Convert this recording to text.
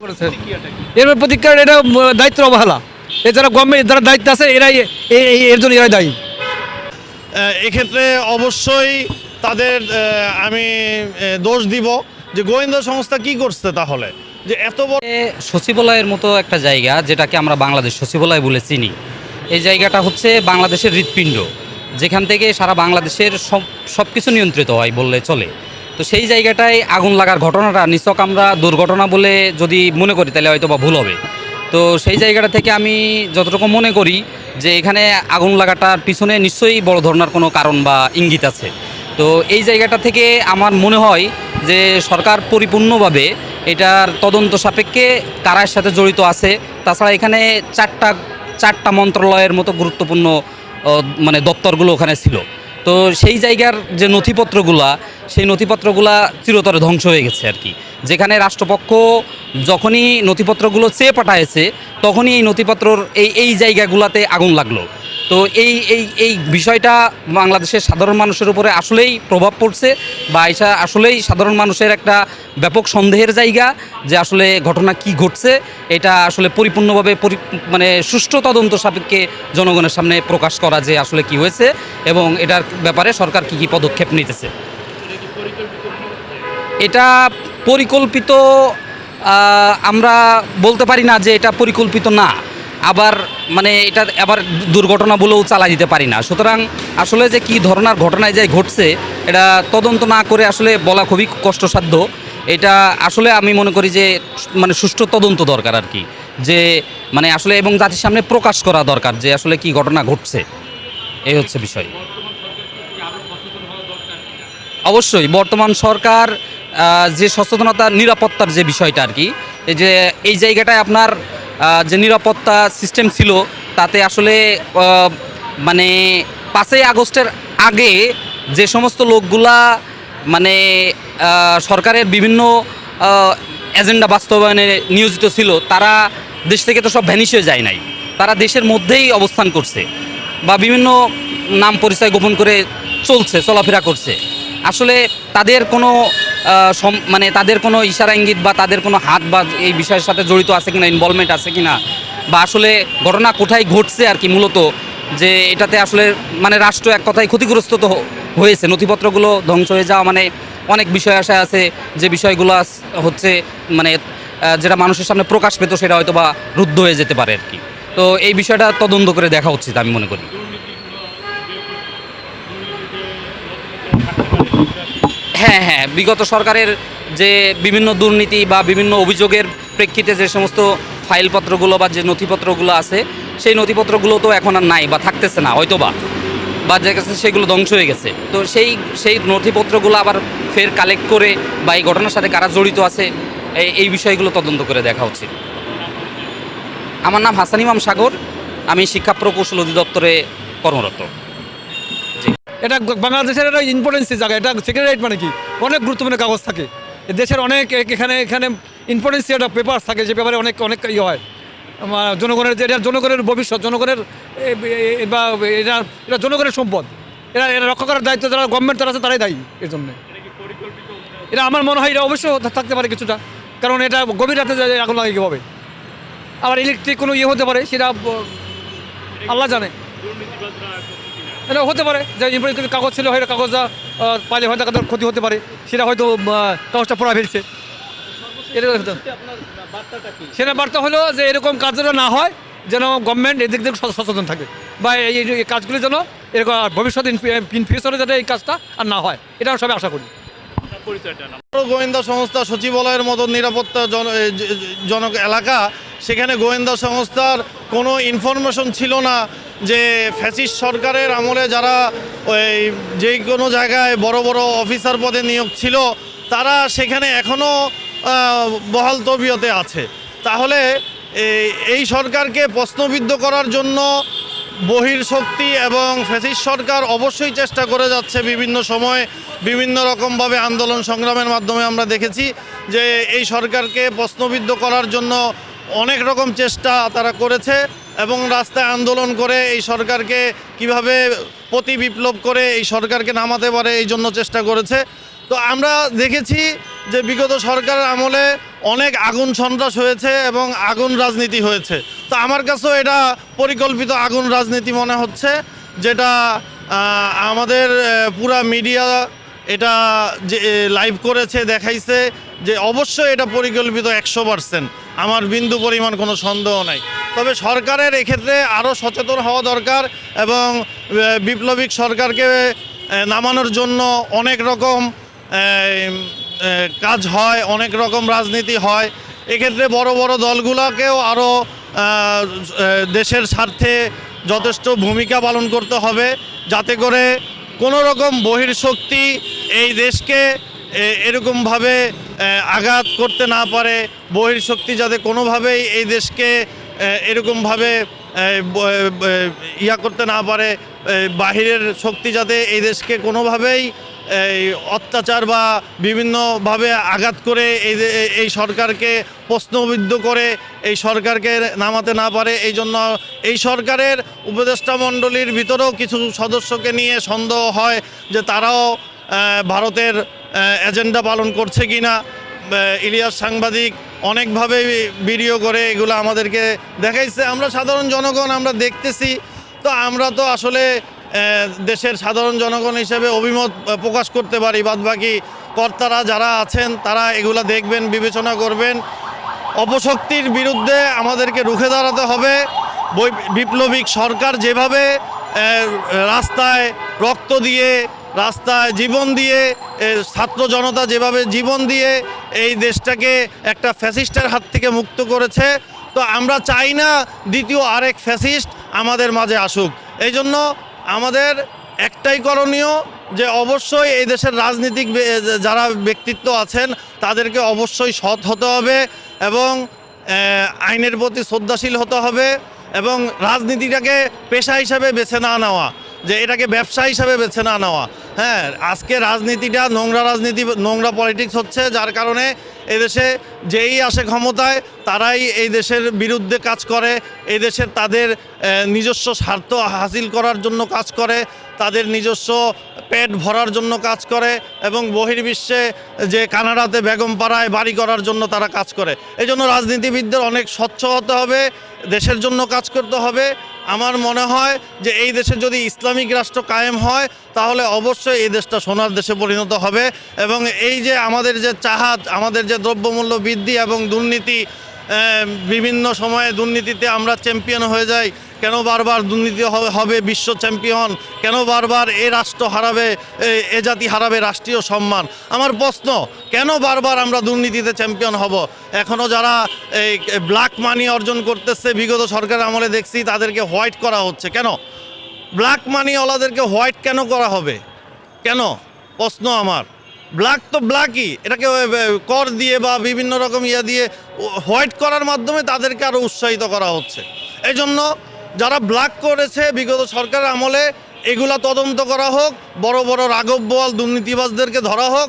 করেছে। এর প্রতিকার এটা দায়িত্ব অবহেলা। এছাড়া গভর্নমেন্ট যারা দায়িত্ব আছে এরাই এর জন্য এরাই দায়ী। এক্ষেত্রে অবশ্যই তাদের আমি দোষ দিব যে গোয়েন্দা সংস্থা কি করছে তাহলে যে এত বড় সচিবালয়ের মতো একটা জায়গা, যেটাকে আমরা বাংলাদেশ সচিবালয় বলে চিনি। এই জায়গাটা হচ্ছে বাংলাদেশের হৃৎপিণ্ড, যেখান থেকে সারা বাংলাদেশের সব কিছু নিয়ন্ত্রিত হয় বললে চলে। তো সেই জায়গাটায় আগুন লাগার ঘটনাটা নিছক আমরা দুর্ঘটনা বলে যদি মনে করি তাহলে হয়তো বা ভুল হবে। তো সেই জায়গাটা থেকে আমি যতটুকু মনে করি যে এখানে আগুন লাগাটার পিছনে নিশ্চয়ই বড় ধরনের কোনো কারণ বা ইঙ্গিত আছে। তো এই জায়গাটা থেকে আমার মনে হয় যে সরকার পরিপূর্ণভাবে এটার তদন্ত সাপেক্ষে কারার সাথে জড়িত আছে। তাছাড়া এখানে চারটা মন্ত্রণালয়ের মতো গুরুত্বপূর্ণ মানে দপ্তরগুলো ওখানে ছিল। তো সেই জায়গার যে নথিপত্রগুলা, সেই নথিপত্রগুলা চিরতরে ধ্বংস হয়ে গেছে আর কি। যেখানে রাষ্ট্রপক্ষ যখনই নথিপত্রগুলো চেয়ে পাঠায়েছে তখনই এই নথিপত্রর এই জায়গাগুলোতে আগুন লাগলো। তো এই বিষয়টা বাংলাদেশের সাধারণ মানুষের উপরে আসলেই প্রভাব পড়ছে, বা এটা আসলেই সাধারণ মানুষের একটা ব্যাপক সন্দেহের জায়গা যে আসলে ঘটনা কি ঘটছে। এটা আসলে পরিপূর্ণভাবে মানে সুষ্ঠু তদন্ত সাপেক্ষে জনগণের সামনে প্রকাশ করা যে আসলে কি হয়েছে এবং এটার ব্যাপারে সরকার কি পদক্ষেপ নিতেছে। এটা পরিকল্পিত আমরা বলতে পারি না যে এটা পরিকল্পিত না, আবার মানে এটা আবার দুর্ঘটনা বলেও চালা দিতে পারি না। সুতরাং আসলে যে কী ধরনের ঘটনায় যাই ঘটছে এটা তদন্ত না করে আসলে বলা খুবই কষ্টসাধ্য। এটা আসলে আমি মনে করি যে মানে সুষ্ঠু তদন্ত দরকার আর কি, যে মানে আসলে এবং জাতির সামনে প্রকাশ করা দরকার যে আসলে কি ঘটনা ঘটছে। এই হচ্ছে বিষয়। অবশ্যই বর্তমান সরকার যে সচেতনতা নিরাপত্তার যে বিষয়টা আর কি, এই যে এই জায়গাটায় আপনার যে নিরাপত্তা সিস্টেম ছিল তাতে আসলে মানে 5ই আগস্টের আগে যে সমস্ত লোকগুলা মানে সরকারের বিভিন্ন এজেন্ডা বাস্তবায়নে নিয়োজিত ছিল তারা দেশ থেকে তো সব ভ্যানিশ হয়ে যায় নাই, তারা দেশের মধ্যেই অবস্থান করছে বা বিভিন্ন নাম পরিচয় গোপন করে চলাফেরা করছে। আসলে তাদের কোনো মানে তাদের কোনো ইশারা ইঙ্গিত বা তাদের কোনো হাত বা এই বিষয়ের সাথে জড়িত আছে কিনা, ইনভলভমেন্ট আছে কিনা, বা আসলে ঘটনা কোথায় ঘটছে আর কি, মূলত যে এটাতে আসলে মানে রাষ্ট্র এক কথায় ক্ষতিগ্রস্ত তো হয়েছে। নথিপত্রগুলো ধ্বংস হয়ে যাওয়া মানে অনেক বিষয় আশায় আছে যে বিষয়গুলো হচ্ছে মানে যেটা মানুষের সামনে প্রকাশ পেত সেটা হয়তো বা রুদ্ধ হয়ে যেতে পারে আর কি। তো এই বিষয়টা তদন্ত করে দেখা উচিত আমি মনে করি। হ্যাঁ হ্যাঁ, বিগত সরকারের যে বিভিন্ন দুর্নীতি বা বিভিন্ন অভিযোগের প্রেক্ষিতে যে সমস্ত ফাইলপত্রগুলো বা যে নথিপত্রগুলো আছে সেই নথিপত্রগুলো তো এখন আর নাই বা থাকতেছে না হয়তো বা যে গেছে সেগুলো ধ্বংস হয়ে গেছে। তো সেই নথিপত্রগুলো আবার ফের কালেক্ট করে বা এই ঘটনার সাথে কারা জড়িত আছে এই বিষয়গুলো তদন্ত করে দেখা উচিত। আমার নাম হাসান ইমাম সাগর, আমি শিক্ষা প্রকৌশল অধিদপ্তরে কর্মরত। এটা বাংলাদেশের একটা ইম্পর্টেন্সের জায়গা। এটা সেক্রেটারিয়েট মানে কি অনেক গুরুত্বপূর্ণ কাগজ থাকে দেশের, অনেক এখানে ইম্পর্টেন্স একটা পেপার থাকে যে পেপারে অনেক ইয়ে হয় জনগণের, যে এটা জনগণের ভবিষ্যৎ, জনগণের বা এটা জনগণের সম্পদ। এরা রক্ষা করার দায়িত্ব যারা গভর্নমেন্ট যারা আছে তারাই দায়ী এর জন্য। এটা আমার মনে হয় এটা অবশ্যই থাকতে পারে কিছুটা, কারণ এটা গভীর রাতে আগুন লাগে কীভাবে, আবার ইলেকট্রিক কোনো ইয়ে হতে পারে সেটা আল্লাহ জানে। এটা হতে পারে যে ইম্পর্টেন্ট কাগজ ছিল হয়তো কাগজটা পাইলে হয়তো তাদের ক্ষতি হতে পারে, সেটা হয়তো কাগজটা পড়া ফেলছে। সেটা বার্তা হলো যে এরকম কাজ যেন না হয়, যেন গভর্নমেন্ট এদিক থেকে সচেতন থাকে বা এই কাজগুলি যেন এরকম ভবিষ্যতে ইন ফিউচারে যাতে এই কাজটা আর না হয়, এটা সবাই আশা করি। গোয়েন্দা সংস্থা সচিবালয়ের মতো নিরাপত্তা জনক এলাকা, সেখানে গোয়েন্দা সংস্থার কোনো ইনফরমেশন ছিল না যে ফ্যাসিস্ট সরকারের আমলে যারা ওই যে কোনো জায়গায় বড় বড় অফিসার পদে নিয়োগ ছিল তারা সেখানে এখনও বহাল তবিয়তে আছে। তাহলে এই সরকারকে প্রশ্নবিদ্ধ করার জন্য বহির্শক্তি এবং ফ্যাসিস্ট সরকার অবশ্যই চেষ্টা করে যাচ্ছে। বিভিন্ন সময় বিভিন্ন রকমভাবে আন্দোলন সংগ্রামের মাধ্যমে আমরা দেখেছি যে এই সরকারকে প্রশ্নবিদ্ধ করার জন্য অনেক রকম চেষ্টা তারা করেছে এবং রাস্তায় আন্দোলন করে এই সরকারকে কিভাবে প্রতি বিপ্লব করে এই সরকারকে নামাতে পারে এই জন্য চেষ্টা করেছে। তো আমরা দেখেছি যে বিগত সরকারের আমলে অনেক আগুন সন্ত্রাস হয়েছে এবং আগুন রাজনীতি হয়েছে। তো আমার কাছেও এটা পরিকল্পিত আগুন রাজনীতি মনে হচ্ছে, যেটা আমাদের পুরা মিডিয়া এটা যে লাইভ করেছে, দেখাইছে যে অবশ্যই এটা পরিকল্পিত 100%, আমার বিন্দু পরিমাণ কোনো সন্দেহ নাই। তবে সরকারের এক্ষেত্রে আরও সচেতন হওয়া দরকার এবং বিপ্লবিক সরকারকে নামানোর জন্য অনেক রকম কাজ হয়, অনেক রকম রাজনীতি হয়। এক্ষেত্রে বড় বড় দলগুলোকেও আরও দেশের স্বার্থে যথেষ্ট ভূমিকা পালন করতে হবে, যাতে করে কোনো রকম বহির্শক্তি এই দেশকে এরকমভাবে আঘাত করতে না পারে, বহির্শক্তি যাতে কোনোভাবেই এই দেশকে এরকমভাবে করতে না পারে, বাহিরের শক্তি যাতে এই দেশকে কোনোভাবেই এই অত্যাচার বা বিভিন্নভাবে আঘাত করে এই সরকারকে প্রশ্নবিদ্ধ করে এই সরকারকে নামাতে না পারে। এই জন্য এই সরকারের উপদেষ্টা মণ্ডলীর ভিতরেও কিছু সদস্যকে নিয়ে সন্দেহ হয় যে তারাও ভারতের এজেন্ডা পালন করছে কিনা। ইলিয়াস সাংবাদিক অনেকভাবে ভিডিও করে এগুলো আমাদেরকে দেখাইছে, আমরা সাধারণ জনগণ আমরা দেখতেছি। তো আমরা তো আসলে দেশের সাধারণ জনগণ হিসেবে অভিমত প্রকাশ করতে পারি, বাদবাকি কর্তারা যারা আছেন তারা এগুলা দেখবেন, বিবেচনা করবেন। অপশক্তির বিরুদ্ধে আমাদেরকে রুখে দাঁড়াতে হবে। বিপ্লবিক সরকার যেভাবে রাস্তায় রক্ত দিয়ে, রাস্তায় জীবন দিয়ে, ছাত্র জনতা যেভাবে জীবন দিয়ে এই দেশটাকে একটা ফ্যাসিস্টের হাত থেকে মুক্ত করেছে, তো আমরা চাই না দ্বিতীয় আরেক ফ্যাসিস্ট আমাদের মাঝে আসুক। এই জন্য আমাদের একটাই করণীয় যে অবশ্যই এই দেশের রাজনীতিক যারা ব্যক্তিত্ব আছেন তাদেরকে অবশ্যই সৎ হতে হবে এবং আইনের প্রতি শ্রদ্ধাশীল হতে হবে এবং রাজনীতিটাকে পেশা হিসাবে বেছে না নেওয়া, যে এটাকে ব্যবসা হিসাবে বেছে না নেওয়া। হ্যাঁ, আজকে রাজনীতিটা নোংরা রাজনীতি, নোংরা পলিটিক্স হচ্ছে, যার কারণে এদেশে যেই আসে ক্ষমতায় তারাই এই দেশের বিরুদ্ধে কাজ করে, এই দেশের তাদের নিজস্ব স্বার্থ হাসিল করার জন্য কাজ করে, তাদের নিজস্ব পেট ভরার জন্য কাজ করে এবং বহির্বিশ্বে যে কানাডাতে বেগমপাড়ায় বাড়ি করার জন্য তারা কাজ করে। এই জন্য রাজনীতিবিদদের অনেক স্বচ্ছ হতে হবে, দেশের জন্য কাজ করতে হবে। আমার মনে হয় যে এই দেশে যদি ইসলামিক রাষ্ট্র কায়েম হয় তাহলে অবশ্যই এই দেশটা সোনার দেশে পরিণত হবে এবং এই যে আমাদের যে চাহাত, আমাদের যে দ্রব্যমূল্য বৃদ্ধি এবং দুর্নীতি, বিভিন্ন সময়ে দুর্নীতিতে আমরা চ্যাম্পিয়ন হয়ে যাই, কেন বারবার দুর্নীতি হবে বিশ্ব চ্যাম্পিয়ন, কেন বারবার এ রাষ্ট্র হারাবে, এ জাতি হারাবে রাষ্ট্রীয় সম্মান। আমার প্রশ্ন, কেন বারবার আমরা দুর্নীতিতে চ্যাম্পিয়ন হব? এখনও যারা এই ব্ল্যাক মানি অর্জন করতেছে বিগত সরকার আমলে দেখছি তাদেরকে হোয়াইট করা হচ্ছে। কেন ব্ল্যাক মানিওয়ালাদেরকে হোয়াইট কেন করা হবে? কেন? প্রশ্ন আমার। ব্ল্যাক তো ব্ল্যাকই, এটাকে কর দিয়ে বা বিভিন্ন রকম দিয়ে হোয়াইট করার মাধ্যমে তাদেরকে আরও উৎসাহিত করা হচ্ছে। এই জন্য যারা ব্ল্যাক করেছে বিগত সরকারের আমলে এগুলা তদন্ত করা হোক, বড় বড় রাঘব বোয়াল দুর্নীতিবাজদেরকে ধরা হোক,